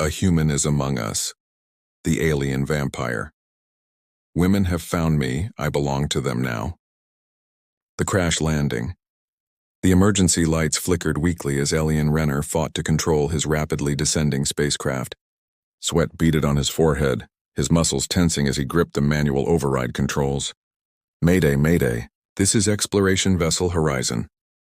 A human is among us. The alien vampire. Women have found me, I belong to them now. The crash landing. The emergency lights flickered weakly as Elian Renner fought to control his rapidly descending spacecraft. Sweat beaded on his forehead, his muscles tensing as he gripped the manual override controls. Mayday, mayday, this is Exploration Vessel Horizon.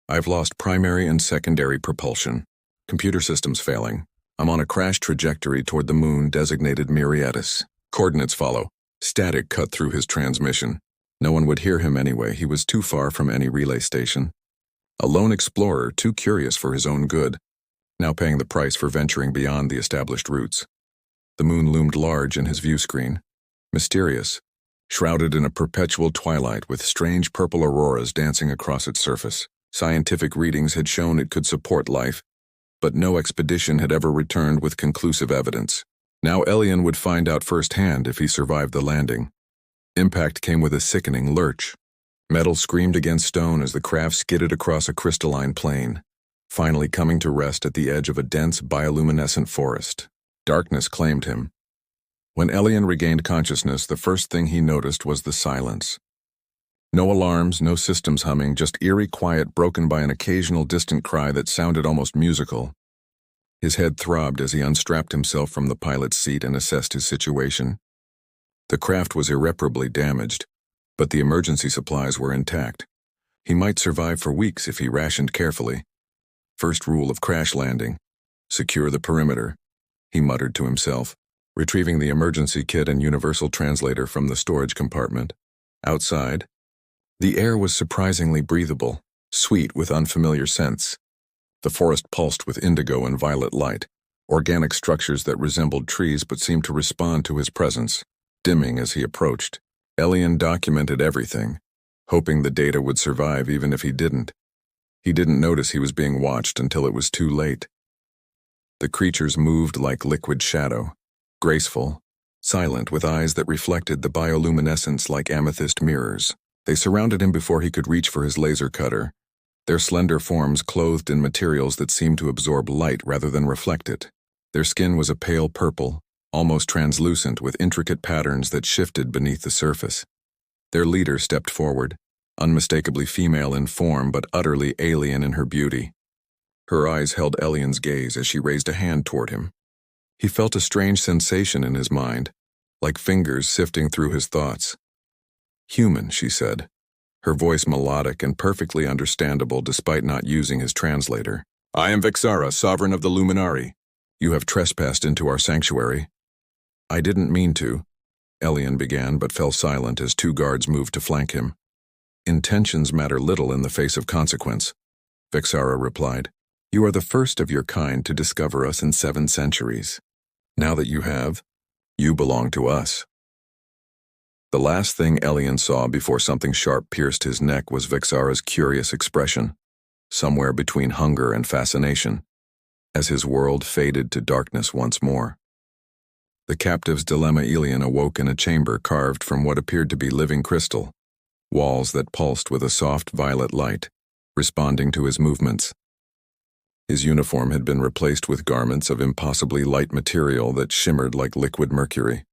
I've lost primary and secondary propulsion. Computer systems failing. I'm on a crash trajectory toward the moon designated Miriatis. Coordinates follow. Static cut through his transmission. No one would hear him anyway, he was too far from any relay station. A lone explorer, too curious for his own good, now paying the price for venturing beyond the established routes. The moon loomed large in his view screen, mysterious, shrouded in a perpetual twilight with strange purple auroras dancing across its surface. Scientific readings had shown it could support life, but no expedition had ever returned with conclusive evidence. Now Elian would find out firsthand if he survived the landing. Impact came with a sickening lurch. Metal screamed against stone as the craft skidded across a crystalline plain, finally coming to rest at the edge of a dense bioluminescent forest. Darkness claimed him. When Elian regained consciousness, the first thing he noticed was the silence. No alarms, no systems humming, just eerie quiet broken by an occasional distant cry that sounded almost musical. His head throbbed as he unstrapped himself from the pilot's seat and assessed his situation. The craft was irreparably damaged, but the emergency supplies were intact. He might survive for weeks if he rationed carefully. First rule of crash landing: secure the perimeter, he muttered to himself, retrieving the emergency kit and universal translator from the storage compartment. Outside, the air was surprisingly breathable, sweet with unfamiliar scents. The forest pulsed with indigo and violet light, organic structures that resembled trees but seemed to respond to his presence, dimming as he approached. Elian documented everything, hoping the data would survive even if he didn't. He didn't notice he was being watched until it was too late. The creatures moved like liquid shadow, graceful, silent with eyes that reflected the bioluminescence like amethyst mirrors. They surrounded him before he could reach for his laser cutter, their slender forms clothed in materials that seemed to absorb light rather than reflect it. Their skin was a pale purple, almost translucent with intricate patterns that shifted beneath the surface. Their leader stepped forward, unmistakably female in form but utterly alien in her beauty. Her eyes held Elian's gaze as she raised a hand toward him. He felt a strange sensation in his mind, like fingers sifting through his thoughts. "Human," she said, her voice melodic and perfectly understandable despite not using his translator. "I am Vixara, sovereign of the Luminari. You have trespassed into our sanctuary." "I didn't mean to," Elian began, but fell silent as two guards moved to flank him. "Intentions matter little in the face of consequence," Vixara replied. "You are the first of your kind to discover us in 7 centuries. Now that you have, you belong to us." The last thing Elian saw before something sharp pierced his neck was Vixara's curious expression, somewhere between hunger and fascination, as his world faded to darkness once more. The captive's dilemma. Elian awoke in a chamber carved from what appeared to be living crystal, walls that pulsed with a soft violet light, responding to his movements. His uniform had been replaced with garments of impossibly light material that shimmered like liquid mercury.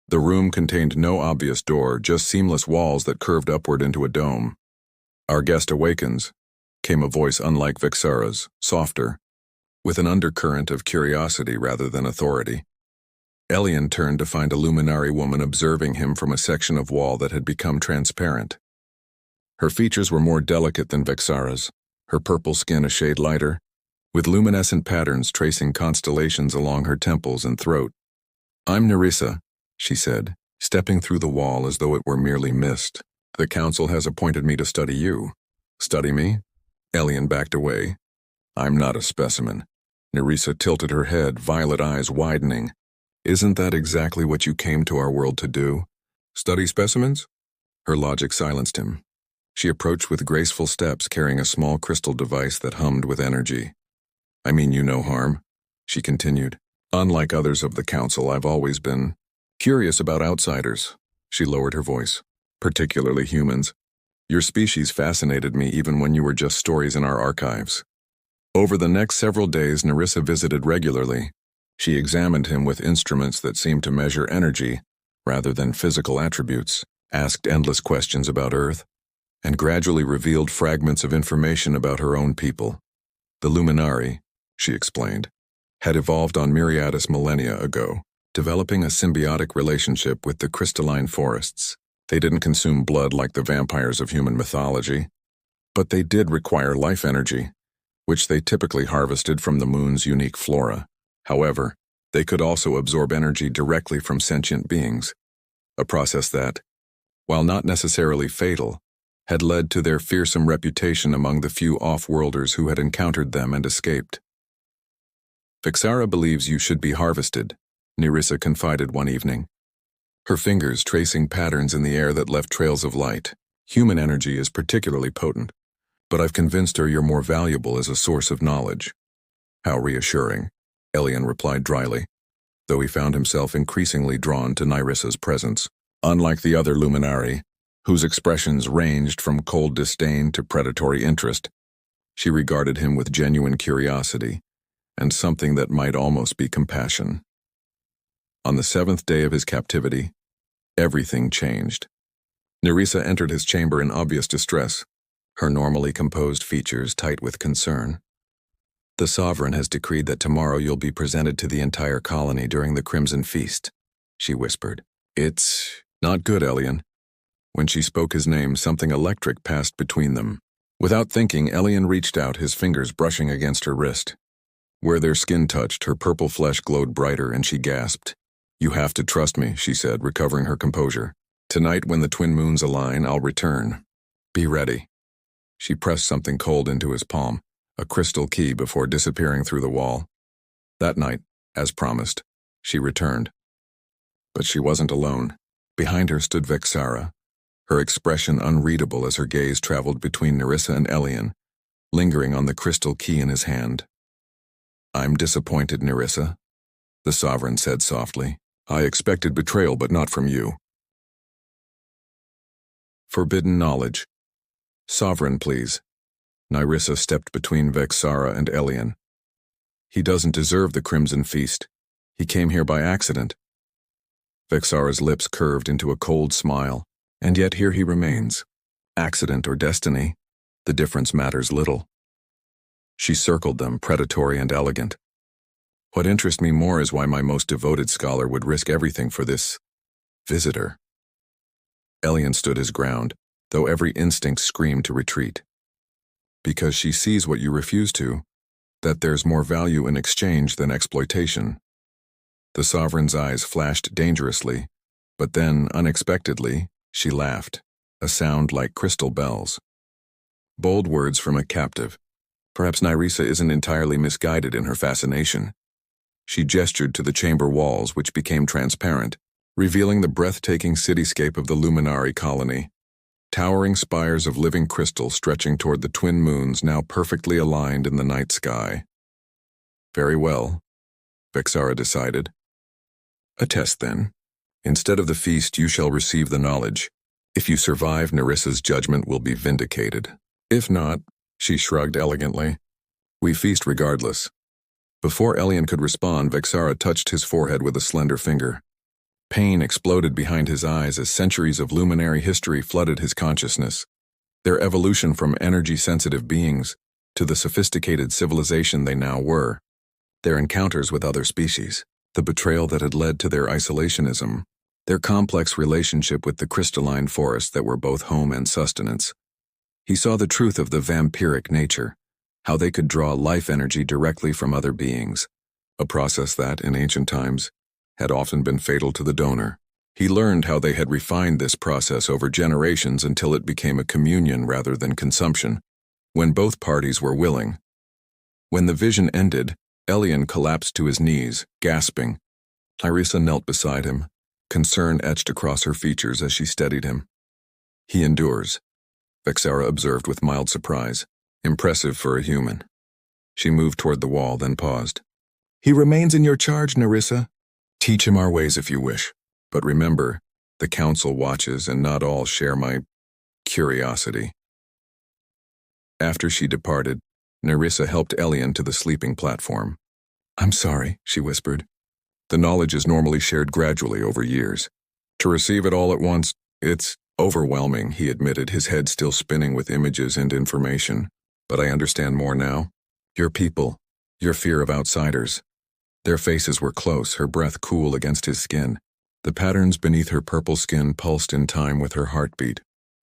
The room contained no obvious door, just seamless walls that curved upward into a dome. "Our guest awakens," came a voice unlike Vixara's, softer, with an undercurrent of curiosity rather than authority. Elian turned to find a Luminari woman observing him from a section of wall that had become transparent. Her features were more delicate than Vixara's, her purple skin a shade lighter, with luminescent patterns tracing constellations along her temples and throat. "I'm Nerissa," she said, stepping through the wall as though it were merely mist. "The council has appointed me to study you." "Study me?" Elian backed away. "I'm not a specimen." Nerissa tilted her head, violet eyes widening. "Isn't that exactly what you came to our world to do? Study specimens?" Her logic silenced him. She approached with graceful steps, carrying a small crystal device that hummed with energy. "I mean you no harm," she continued. "Unlike others of the council, I've always been curious about outsiders." She lowered her voice. "Particularly humans. Your species fascinated me even when you were just stories in our archives." Over the next several days, Nerissa visited regularly, She examined him with instruments that seemed to measure energy rather than physical attributes, asked endless questions about Earth, and gradually revealed fragments of information about her own people. The Luminari, she explained, had evolved on Myriadis millennia ago, developing a symbiotic relationship with the crystalline forests. They didn't consume blood like the vampires of human mythology, but they did require life energy, which they typically harvested from the moon's unique flora. However, they could also absorb energy directly from sentient beings, a process that, while not necessarily fatal, had led to their fearsome reputation among the few off-worlders who had encountered them and escaped. Vexara believes you should be harvested, Nerissa confided one evening, her fingers tracing patterns in the air that left trails of light. Human energy is particularly potent, but I've convinced her you're more valuable as a source of knowledge. How reassuring, Elian replied dryly, though he found himself increasingly drawn to Nerissa's presence. Unlike the other Luminari, whose expressions ranged from cold disdain to predatory interest, she regarded him with genuine curiosity and something that might almost be compassion. On the 7th day of his captivity, everything changed. Nerissa entered his chamber in obvious distress, her normally composed features tight with concern. The Sovereign has decreed that tomorrow you'll be presented to the entire colony during the Crimson Feast, she whispered. It's not good, Elian. When she spoke his name, something electric passed between them. Without thinking, Elian reached out, his fingers brushing against her wrist. Where their skin touched, her purple flesh glowed brighter, and she gasped. You have to trust me, she said, recovering her composure. Tonight, when the twin moons align, I'll return. Be ready. She pressed something cold into his palm, a crystal key, before disappearing through the wall. That night, as promised, she returned. But she wasn't alone. Behind her stood Vexara, her expression unreadable as her gaze traveled between Nerissa and Elian, lingering on the crystal key in his hand. I'm disappointed, Nerissa, the Sovereign said softly. I expected betrayal, but not from you. Forbidden knowledge. Sovereign, please. Nerissa stepped between Vexara and Elian. He doesn't deserve the Crimson Feast. He came here by accident. Vexara's lips curved into a cold smile, and yet here he remains. Accident or destiny, the difference matters little. She circled them, predatory and elegant. What interests me more is why my most devoted scholar would risk everything for this visitor. Elian stood his ground, though every instinct screamed to retreat. Because she sees what you refuse to, that there's more value in exchange than exploitation. The Sovereign's eyes flashed dangerously, but then, unexpectedly, she laughed, a sound like crystal bells. Bold words from a captive. Perhaps Nerissa isn't entirely misguided in her fascination. She gestured to the chamber walls, which became transparent, revealing the breathtaking cityscape of the Luminari colony. Towering spires of living crystal stretching toward the twin moons now perfectly aligned in the night sky. Very well, Vexara decided. A test, then. Instead of the feast, you shall receive the knowledge. If you survive, Nerissa's judgment will be vindicated. If not, she shrugged elegantly, we feast regardless. Before Elian could respond, Vexara touched his forehead with a slender finger. Pain exploded behind his eyes as centuries of luminary history flooded his consciousness. Their evolution from energy-sensitive beings to the sophisticated civilization they now were. Their encounters with other species. The betrayal that had led to their isolationism. Their complex relationship with the crystalline forests that were both home and sustenance. He saw the truth of the vampiric nature, how they could draw life energy directly from other beings, a process that, in ancient times, had often been fatal to the donor. He learned how they had refined this process over generations until it became a communion rather than consumption, when both parties were willing. When the vision ended, Elian collapsed to his knees, gasping. Nerissa knelt beside him, concern etched across her features as she steadied him. He endures, Vexara observed with mild surprise. Impressive for a human. She moved toward the wall, then paused. He remains in your charge, Nerissa. Teach him our ways if you wish. But remember, the council watches and not all share my curiosity. After she departed, Nerissa helped Elian to the sleeping platform. I'm sorry, she whispered. The knowledge is normally shared gradually over years. To receive it all at once, it's overwhelming, he admitted, his head still spinning with images and information. But I understand more now. Your people, your fear of outsiders. Their faces were close, her breath cool against his skin. The patterns beneath her purple skin pulsed in time with her heartbeat,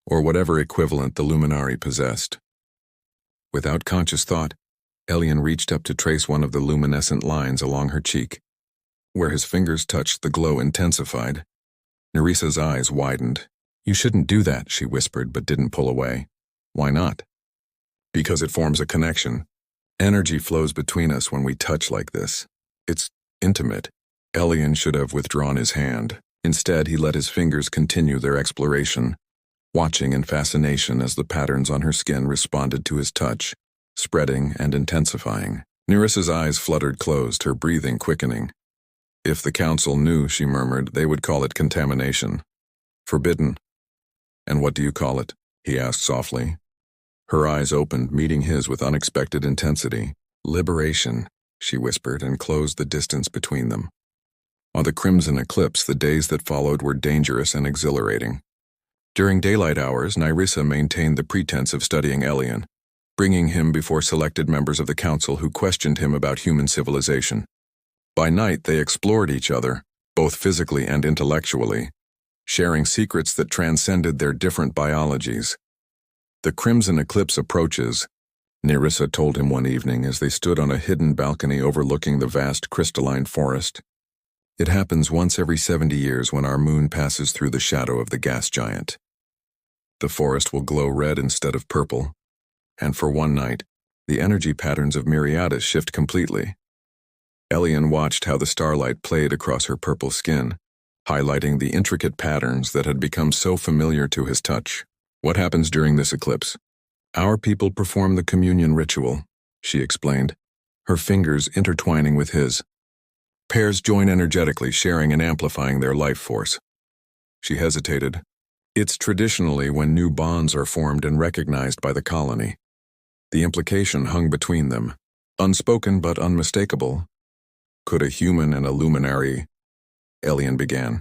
or whatever equivalent the luminary possessed. Without conscious thought, Elian reached up to trace one of the luminescent lines along her cheek. Where his fingers touched, the glow intensified. Nerissa's eyes widened. You shouldn't do that, she whispered, but didn't pull away. Why not? Because it forms a connection. Energy flows between us when we touch like this. It's intimate. Elian should have withdrawn his hand. Instead, he let his fingers continue their exploration, watching in fascination as the patterns on her skin responded to his touch, spreading and intensifying. Nerissa's eyes fluttered closed, her breathing quickening. If the council knew, she murmured, they would call it contamination. Forbidden. And what do you call it? He asked softly. Her eyes opened, meeting his with unexpected intensity. Liberation, she whispered, and closed the distance between them. On the crimson eclipse, the days that followed were dangerous and exhilarating. During daylight hours, Nerissa maintained the pretense of studying Elian, bringing him before selected members of the council who questioned him about human civilization. By night, they explored each other, both physically and intellectually, sharing secrets that transcended their different biologies. The crimson eclipse approaches, Nerissa told him one evening as they stood on a hidden balcony overlooking the vast crystalline forest. It happens once every 70 years when our moon passes through the shadow of the gas giant. The forest will glow red instead of purple, and for one night, the energy patterns of Myriadis shift completely. Elian watched how the starlight played across her purple skin, highlighting the intricate patterns that had become so familiar to his touch. What happens during this eclipse? Our people perform the communion ritual, she explained, her fingers intertwining with his. Pairs join energetically, sharing and amplifying their life force. She hesitated. It's traditionally when new bonds are formed and recognized by the colony. The implication hung between them, unspoken but unmistakable. Could a human and a luminary? Elian began.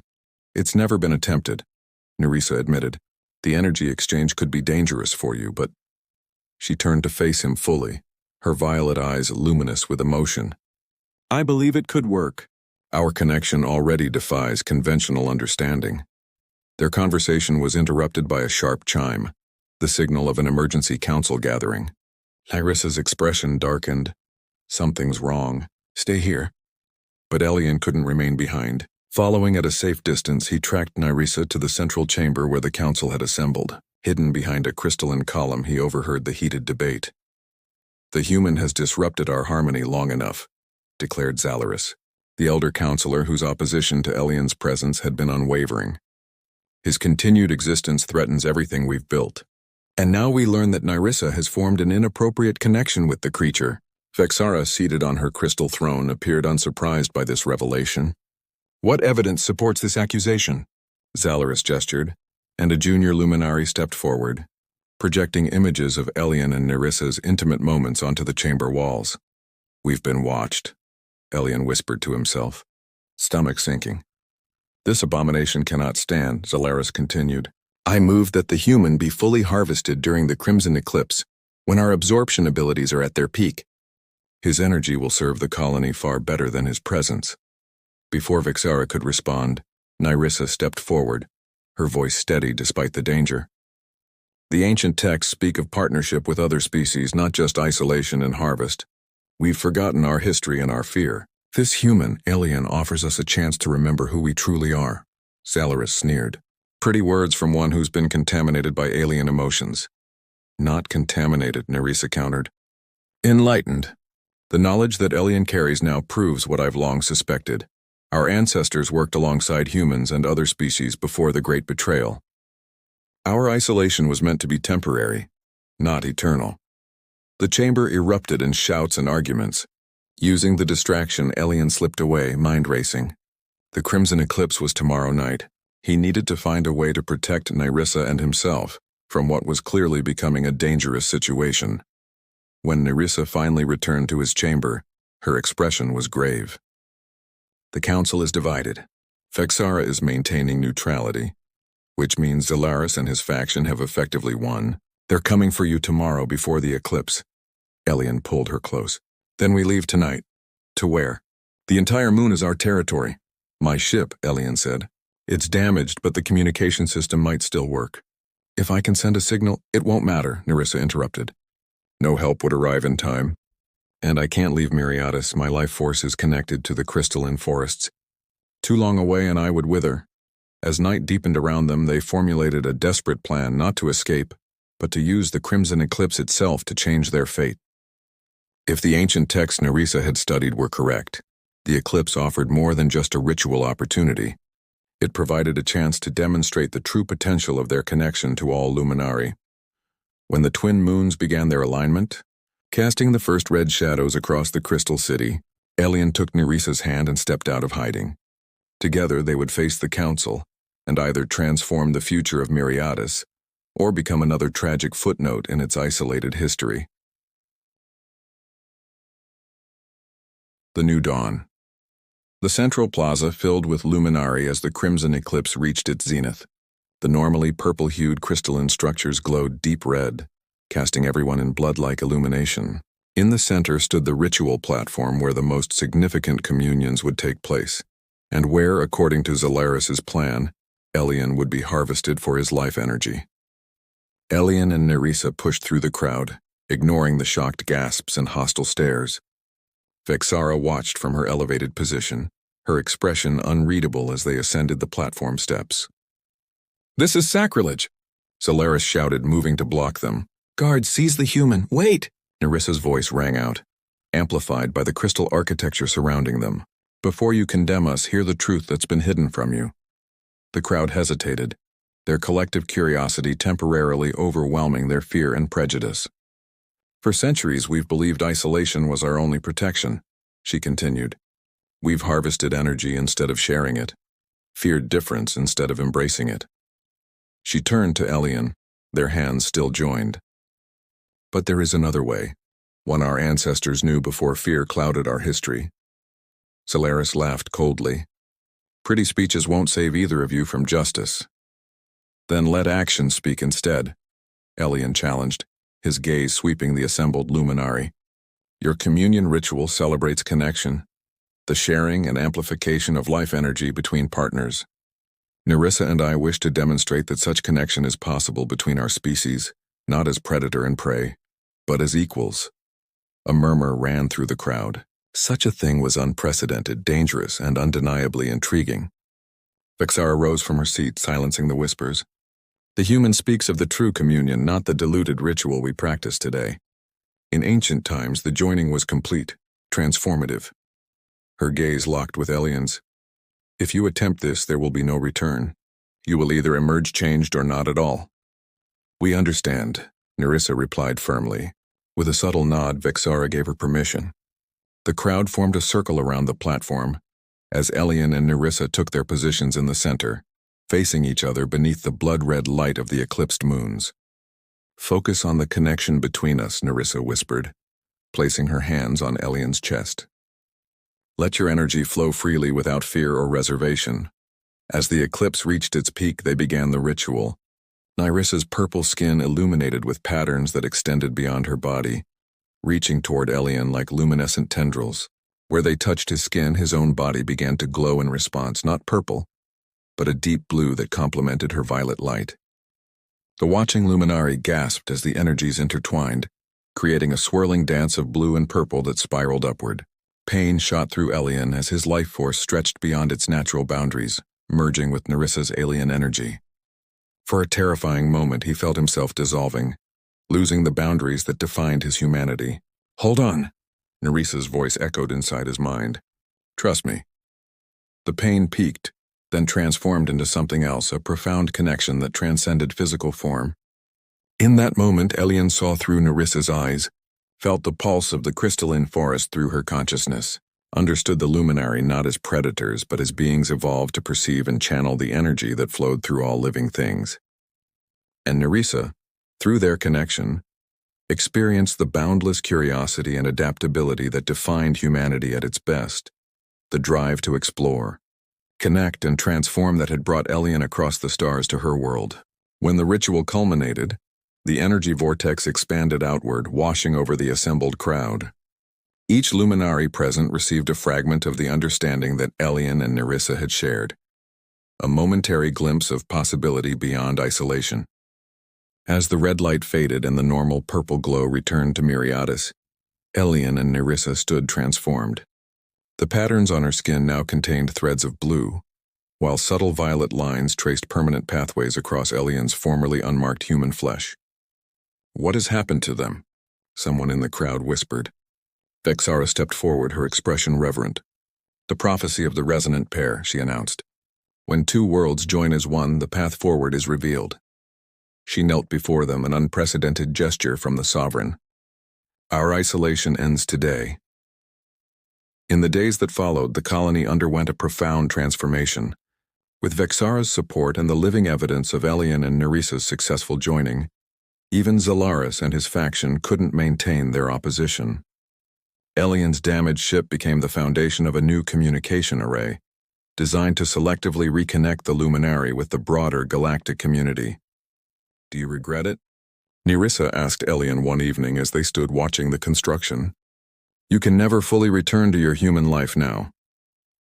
It's never been attempted, Nerissa admitted. The energy exchange could be dangerous for you, but... She turned to face him fully, her violet eyes luminous with emotion. I believe it could work. Our connection already defies conventional understanding. Their conversation was interrupted by a sharp chime, the signal of an emergency council gathering. Nerissa's expression darkened. Something's wrong. Stay here. But Elian couldn't remain behind. Following at a safe distance, he tracked Nerissa to the central chamber where the council had assembled. Hidden behind a crystalline column, he overheard the heated debate. The human has disrupted our harmony long enough, declared Zalaris, the elder counselor whose opposition to Elian's presence had been unwavering. His continued existence threatens everything we've built. And now we learn that Nerissa has formed an inappropriate connection with the creature. Vexara, seated on her crystal throne, appeared unsurprised by this revelation. What evidence supports this accusation? Zalaris gestured, and a junior luminary stepped forward, projecting images of Elian and Nerissa's intimate moments onto the chamber walls. We've been watched, Elian whispered to himself, stomach sinking. This abomination cannot stand, Zalaris continued. I move that the human be fully harvested during the crimson eclipse, when our absorption abilities are at their peak. His energy will serve the colony far better than his presence. Before Vexara could respond, Nerissa stepped forward, her voice steady despite the danger. The ancient texts speak of partnership with other species, not just isolation and harvest. We've forgotten our history and our fear. This human, Elian, offers us a chance to remember who we truly are, Zalaris sneered. Pretty words from one who's been contaminated by alien emotions. Not contaminated, Nerissa countered. Enlightened. The knowledge that Elian carries now proves what I've long suspected. Our ancestors worked alongside humans and other species before the Great Betrayal. Our isolation was meant to be temporary, not eternal. The chamber erupted in shouts and arguments. Using the distraction, Elian slipped away, mind racing. The crimson eclipse was tomorrow night. He needed to find a way to protect Nerissa and himself from what was clearly becoming a dangerous situation. When Nerissa finally returned to his chamber, her expression was grave. The council is divided. Vexara is maintaining neutrality, which means Zolaris and his faction have effectively won. They're coming for you tomorrow before the eclipse. Elian pulled her close. Then we leave tonight. To where? The entire moon is our territory. My ship, Elian said. It's damaged, but the communication system might still work. If I can send a signal, it won't matter, Nerissa interrupted. No help would arrive in time. And I can't leave Miriadis. My life force is connected to the crystalline forests. Too long away and I would wither. As night deepened around them, they formulated a desperate plan not to escape, but to use the crimson eclipse itself to change their fate. If the ancient texts Nerissa had studied were correct, the eclipse offered more than just a ritual opportunity. It provided a chance to demonstrate the true potential of their connection to all Luminari. When the twin moons began their alignment, casting the first red shadows across the crystal city, Elian took Nerissa's hand and stepped out of hiding. Together they would face the council and either transform the future of Miriadis or become another tragic footnote in its isolated history. The new dawn. The central plaza filled with luminari as the crimson eclipse reached its zenith. The normally purple-hued crystalline structures glowed deep red, casting everyone in blood-like illumination. In the center stood the ritual platform where the most significant communions would take place, and where, according to Zolaris's plan, Elian would be harvested for his life energy. Elian and Nerissa pushed through the crowd, ignoring the shocked gasps and hostile stares. Vexara watched from her elevated position, her expression unreadable as they ascended the platform steps. "This is sacrilege!" Zolaris shouted, moving to block them. "Guards, seize the human! Wait!" Nerissa's voice rang out, amplified by the crystal architecture surrounding them. "Before you condemn us, hear the truth that's been hidden from you." The crowd hesitated, their collective curiosity temporarily overwhelming their fear and prejudice. "For centuries we've believed isolation was our only protection," she continued. "We've harvested energy instead of sharing it, feared difference instead of embracing it." She turned to Elian, their hands still joined. "But there is another way, one our ancestors knew before fear clouded our history." Zolaris laughed coldly. "Pretty speeches won't save either of you from justice." "Then let action speak instead," Elian challenged, his gaze sweeping the assembled luminari. "Your communion ritual celebrates connection, the sharing and amplification of life energy between partners. Nerissa and I wish to demonstrate that such connection is possible between our species, not as predator and prey, but as equals." A murmur ran through the crowd. Such a thing was unprecedented, dangerous, and undeniably intriguing. Vexara rose from her seat, silencing the whispers. "The human speaks of the true communion, not the diluted ritual we practice today. In ancient times, the joining was complete, transformative." Her gaze locked with Elian's. "If you attempt this, there will be no return. You will either emerge changed or not at all." "We understand," Nerissa replied firmly. With a subtle nod, Vexara gave her permission. The crowd formed a circle around the platform, as Elian and Nerissa took their positions in the center, facing each other beneath the blood-red light of the eclipsed moons. "Focus on the connection between us," Nerissa whispered, placing her hands on Elian's chest. "Let your energy flow freely without fear or reservation." As the eclipse reached its peak, they began the ritual. Nerissa's purple skin illuminated with patterns that extended beyond her body, reaching toward Elian like luminescent tendrils. Where they touched his skin, his own body began to glow in response, not purple, but a deep blue that complemented her violet light. The watching luminari gasped as the energies intertwined, creating a swirling dance of blue and purple that spiraled upward. Pain shot through Elian as his life force stretched beyond its natural boundaries, merging with Nerissa's alien energy. For a terrifying moment, he felt himself dissolving, losing the boundaries that defined his humanity. "Hold on," Nerissa's voice echoed inside his mind. "Trust me." The pain peaked, then transformed into something else, a profound connection that transcended physical form. In that moment, Elian saw through Nerissa's eyes, felt the pulse of the crystalline forest through her consciousness, understood the luminari not as predators but as beings evolved to perceive and channel the energy that flowed through all living things. And Nerissa, through their connection, experienced the boundless curiosity and adaptability that defined humanity at its best. the drive to explore, connect, and transform that had brought Elian across the stars to her world. When the ritual culminated, the energy vortex expanded outward, washing over the assembled crowd. Each luminary present received a fragment of the understanding that Elian and Nerissa had shared, a momentary glimpse of possibility beyond isolation. As the red light faded and the normal purple glow returned to Miriadis, Elian and Nerissa stood transformed. The patterns on her skin now contained threads of blue, while subtle violet lines traced permanent pathways across Elian's formerly unmarked human flesh. "What has happened to them?" someone in the crowd whispered. Vexara stepped forward, her expression reverent. "The prophecy of the resonant pair," she announced. "When two worlds join as one, the path forward is revealed." She knelt before them, an unprecedented gesture from the sovereign. "Our isolation ends today." In the days that followed, the colony underwent a profound transformation. With Vexara's support and the living evidence of Elian and Nerissa's successful joining, even Zalaris and his faction couldn't maintain their opposition. Elian's damaged ship became the foundation of a new communication array, designed to selectively reconnect the Luminary with the broader galactic community. "Do you regret it?" Nerissa asked Elian one evening as they stood watching the construction. "You can never fully return to your human life now."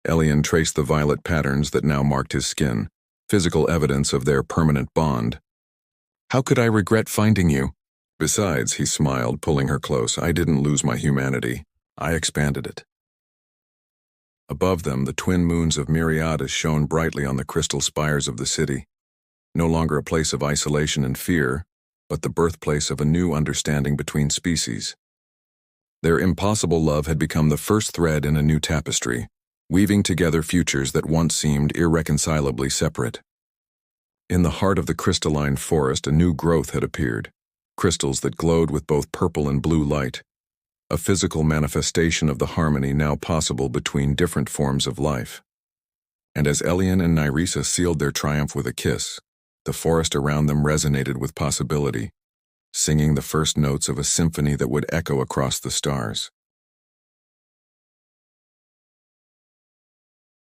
Elian traced the violet patterns that now marked his skin, physical evidence of their permanent bond. "How could I regret finding you?" "Besides," he smiled, pulling her close, "I didn't lose my humanity. I expanded it." Above them, the twin moons of Miriadis shone brightly on the crystal spires of the city, no longer a place of isolation and fear, but the birthplace of a new understanding between species. Their impossible love had become the first thread in a new tapestry, weaving together futures that once seemed irreconcilably separate. In the heart of the crystalline forest, a new growth had appeared, crystals that glowed with both purple and blue light, a physical manifestation of the harmony now possible between different forms of life. And as Elian and Nerissa sealed their triumph with a kiss, the forest around them resonated with possibility, singing the first notes of a symphony that would echo across the stars.